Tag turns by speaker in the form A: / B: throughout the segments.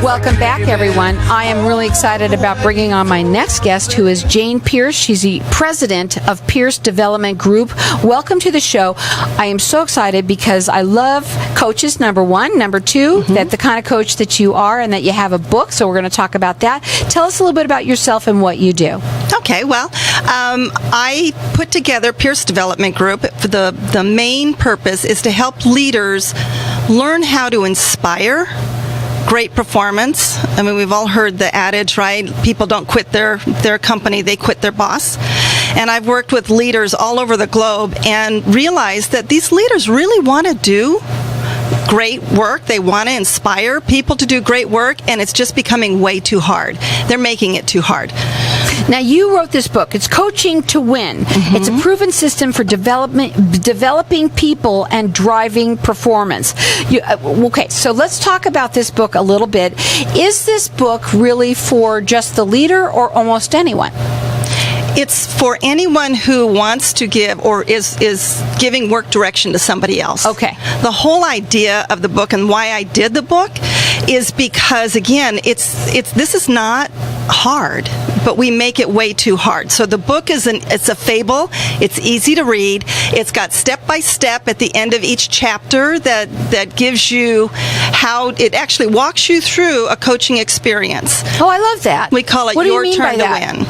A: Welcome back, everyone. I am really excited about bringing on my next guest, who is Jane Pierce. She's the president of Pierce Development Group. Welcome to the show. I am so excited because I love coaches, number one. Number two, that the kind of coach that you are and that you have a book, so we're going to talk about that. Tell us a little bit about yourself and what you do.
B: Okay, well, I put together Pierce Development Group. The main purpose is to help leaders learn how to inspire great performance. I mean, we've all heard the adage, right? People don't quit their company, they quit their boss. And I've worked with leaders all over the globe and realized that these leaders really want to do great work. They want to inspire people to do great work, and it's just becoming way too hard. They're making it too hard.
A: Now, you wrote this book. It's Coaching to Win. It's a proven system for developing people and driving performance. Okay, so let's talk about this book a little bit. Is this book really for just the leader or almost anyone?
B: It's for anyone who wants to give or is giving work direction to somebody else.
A: Okay.
B: The whole idea of the book and why I did the book is because, again, this is not hard, but we make it way too hard. So the book it's a fable. It's easy to read. It's got step by step at the end of each chapter that gives you how it actually walks you through a coaching experience.
A: Oh, I love that.
B: We call it Your Turn to Win.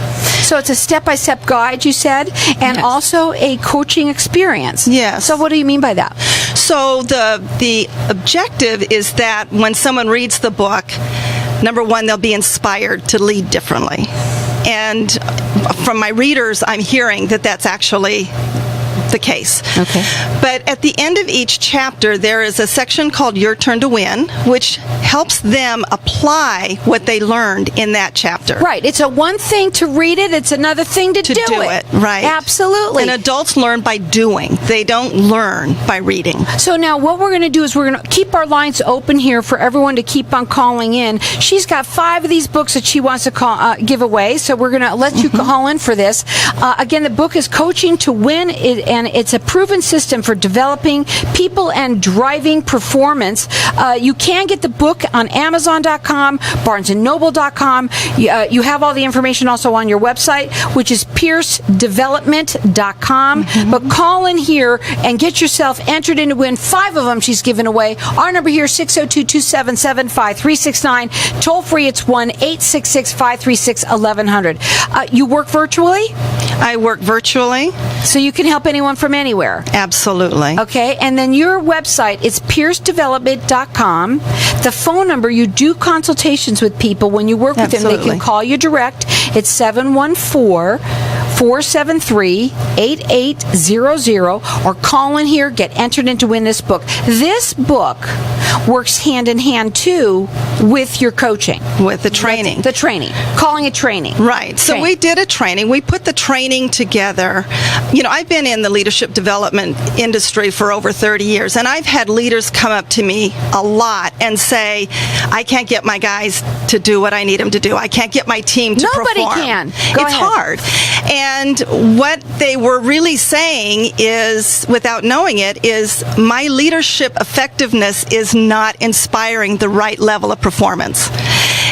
A: So it's a step-by-step guide, you said, and also a coaching experience.
B: Yes.
A: So what do you mean by that?
B: So the objective is that when someone reads the book, number one, they'll be inspired to lead differently. And from my readers, I'm hearing that that's actually the case.
A: Okay.
B: But at the end of each chapter, there is a section called Your Turn to Win, which helps them apply what they learned in that chapter.
A: Right. It's a one thing to read it. It's another thing to do it.
B: Right.
A: Absolutely.
B: And adults learn by doing. They don't learn by reading.
A: So now what we're going to do is we're going to keep our lines open here for everyone to keep on calling in. She's got 5 of these books that she wants to give away, so we're going to let you call in for this. Again, the book is Coaching to Win, and it's a proven system for developing people and driving performance. You can get the book on Amazon.com, BarnesandNoble.com. You have all the information also on your website, which is PierceDevelopment.com. But call in here and get yourself entered in to win 5 of them she's giving away. Our number here is 602-277-5369. Toll free, it's 1-866-536-1100. You work virtually?
B: I work virtually.
A: So you can help anyone from anywhere?
B: Absolutely.
A: Okay, and then your website is PierceDevelopment.com. The phone number, you do consultations with people when you work with them. They can call you direct. It's 714-473-8800, or call in here, get entered in to win this book. This book works hand in hand, too, with your coaching.
B: With the training.
A: The training. Calling it training.
B: Right. So we did a training. We put the training together. You know, I've been in the leadership development industry for over 30 years, and I've had leaders come up to me a lot and say, I can't get my guys to do what I need them to do. I can't get my team to perform.
A: Nobody can.
B: It's hard. And what they were really saying is, without knowing it, is my leadership effectiveness is not inspiring the right level of performance.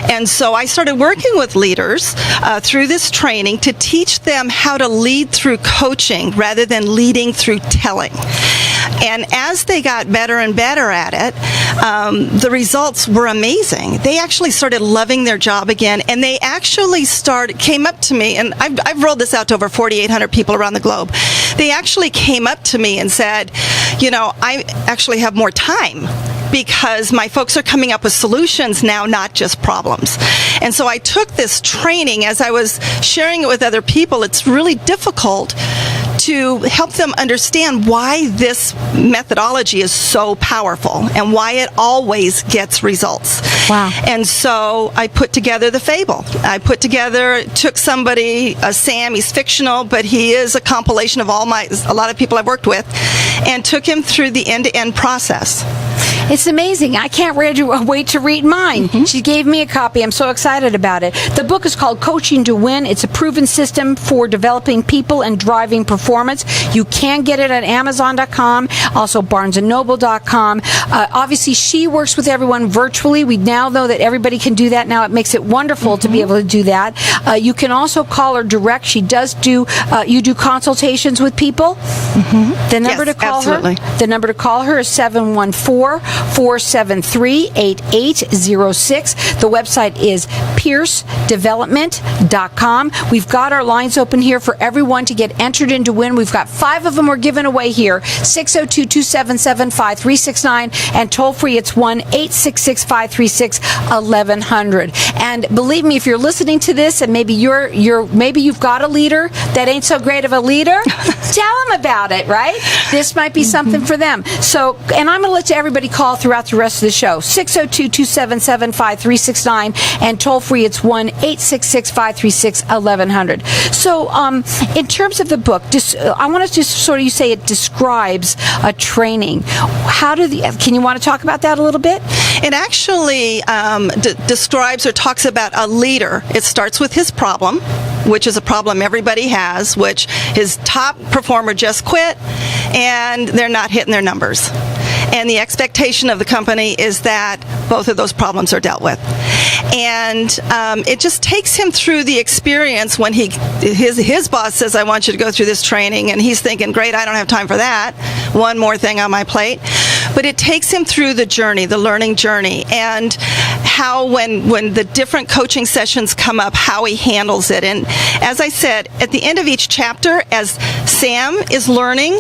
B: And so I started working with leaders through this training to teach them how to lead through coaching rather than leading through telling. And as they got better and better at it, the results were amazing. They actually started loving their job again, and they actually came up to me, and I've rolled this out to over 4,800 people around the globe. They actually came up to me and said, you know, I actually have more time, because my folks are coming up with solutions now, not just problems. And so I took this training. As I was sharing it with other people, it's really difficult to help them understand why this methodology is so powerful and why it always gets results.
A: Wow.
B: And so I put together the fable. Took somebody, Sam, he's fictional, but he is a compilation of a lot of people I've worked with, and took him through the end-to-end process.
A: It's amazing. I can't wait to read mine. She gave me a copy. I'm so excited about it. The book is called Coaching to Win. It's a proven system for developing people and driving performance. You can get it at Amazon.com, also BarnesandNoble.com. Obviously, she works with everyone virtually. We now know that everybody can do that now. It makes it wonderful to be able to do that. You can also call her direct. She does do, you do consultations with people. The number to call
B: absolutely.
A: her, the number to call her is 714-473-8806. The website is piercedevelopment.com. We've got our lines open here for everyone to get entered in to win. We've got 5 of them we're giving away here. 602-277-5369 and toll free it's 1-866-536-1100. And believe me, if you're listening to this and maybe maybe you've got a leader that ain't so great of a leader, tell them about it, right? This might be something for them. So, and I'm going to let everybody call throughout the rest of the show. 602-277-5369 and toll free it's 1-866-536-1100. So, in terms of the book, I want to just sort of, you say it describes a training. Can you want to talk about that a little bit?
B: It actually describes or talks about a leader. It starts with his problem, which is a problem everybody has, which his top performer just quit and they're not hitting their numbers. And the expectation of the company is that both of those problems are dealt with. And it just takes him through the experience when his boss says, I want you to go through this training, and he's thinking, great, I don't have time for that. One more thing on my plate. But it takes him through the journey, the learning journey, and how when the different coaching sessions come up, how he handles it. And as I said, at the end of each chapter, as Sam is learning,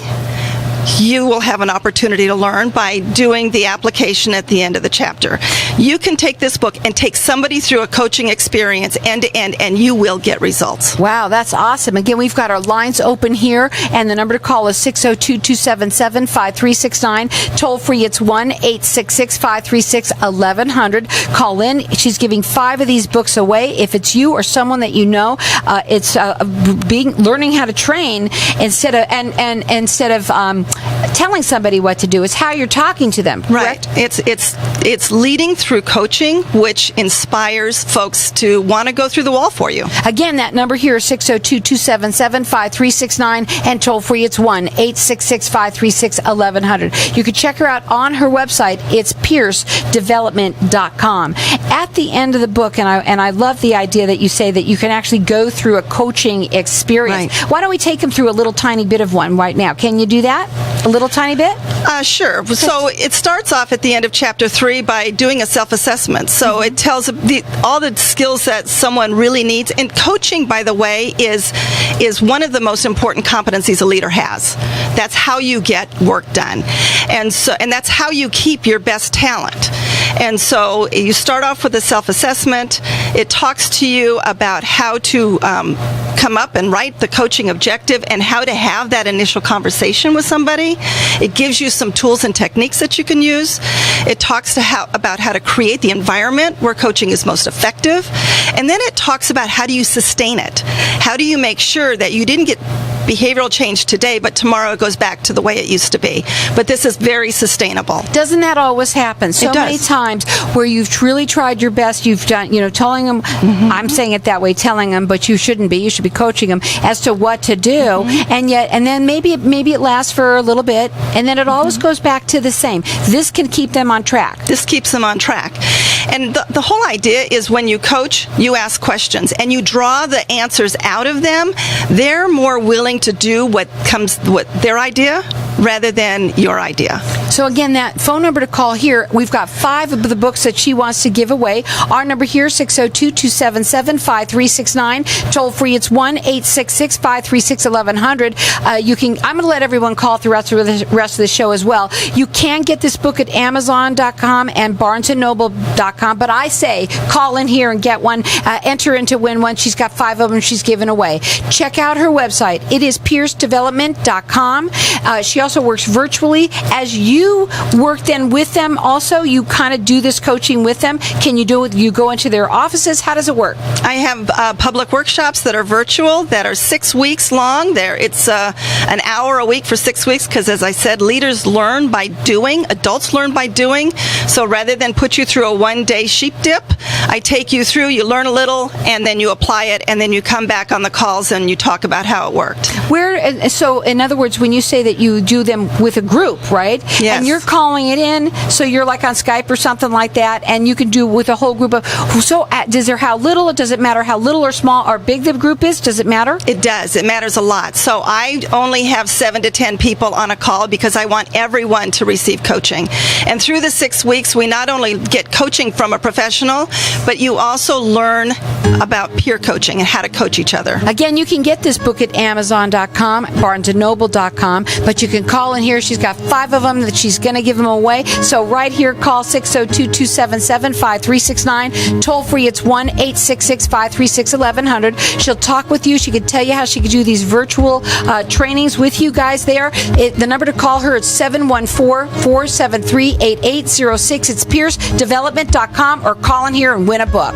B: you will have an opportunity to learn by doing the application at the end of the chapter. You can take this book and take somebody through a coaching experience end to end, and you will get results.
A: Wow, that's awesome. Again, we've got our lines open here, and the number to call is 602-277-5369. Toll free, it's 1-866-536-1100. Call in. She's giving 5 of these books away. If it's you or someone that you know, it's learning how to train instead of telling somebody what to do. It's how you're talking to them, correct?
B: Right. It's leading through coaching, which inspires folks to want to go through the wall for you.
A: Again, that number here is 602-277-5369 and toll free it's 1-866-536-1100. You can check her out on her website. It's piercedevelopment.com. At the end of the book, and I love the idea that you say that you can actually go through a coaching experience.
B: Right.
A: Why don't we take them through a little tiny bit of one right now? Can you do that? A little tiny bit?
B: Sure. So it starts off at the end of chapter 3 by doing a self-assessment. So it tells all the skills that someone really needs. And coaching, by the way, is one of the most important competencies a leader has. That's how you get work done. And that's how you keep your best talent. And so you start off with a self-assessment. It talks to you about how to come up and write the coaching objective and how to have that initial conversation with somebody. It gives you some tools and techniques that you can use. It talks about how to create the environment where coaching is most effective. And then it talks about how do you sustain it? How do you make sure that you didn't get behavioral change today, but tomorrow it goes back to the way it used to be. But this is very sustainable.
A: Doesn't that always happen? So many times where you've really tried your best, you've done, telling them, I'm saying it that way, telling them, but you shouldn't be. You should be coaching them as to what to do. And then maybe it lasts for a little bit, and then it always goes back to the same. This can keep them on track.
B: This keeps them on track. And the whole idea is when you coach, you ask questions and you draw the answers out of them. They're more willing to do what their idea rather than your idea.
A: So again, that phone number to call here, we've got 5 of the books that she wants to give away. Our number here, 602-277-5369. Toll free, it's 1-866-536-1100. I'm going to let everyone call throughout the rest of the show as well. You can get this book at Amazon.com and BarnesandNoble.com, but I say call in here and get one. Enter in to win one. She's got 5 of them she's giving away. Check out her website. It is piercedevelopment.com. She also works virtually. As you work then with them also, you kind of do this coaching with them. Can you do it? You go into their offices? How does it work?
B: I have public workshops that are virtual, that are 6 weeks long. It's an hour a week for 6 weeks, because as I said, leaders learn by doing, adults learn by doing. So rather than put you through a one-day sheep dip, I take you through, you learn a little, and then you apply it, and then you come back on the calls and you talk about how it worked.
A: So in other words, when you say that you do them with a group, right?
B: Yes.
A: And you're calling it in, so you're like on Skype or something like that, and you can do with a whole group of, does it matter how little or small or big the group is? Does it matter?
B: It does. It matters a lot. So I only have 7 to 10 people on a call because I want everyone to receive coaching. And through the 6 weeks, we not only get coaching from a professional, but you also learn about peer coaching and how to coach each other.
A: Again, you can get this book at Amazon.com, BarnesandNoble.com, but you can call in here. She's got 5 of them that she's going to give them away. So right here, call 602-277-5369. Toll free, it's 1-866-536-1100. She'll talk with you. She could tell you how she could do these virtual trainings with you guys there. The number to call her is 714-473-8806. It's PierceDevelopment.com, or call in here and win a book.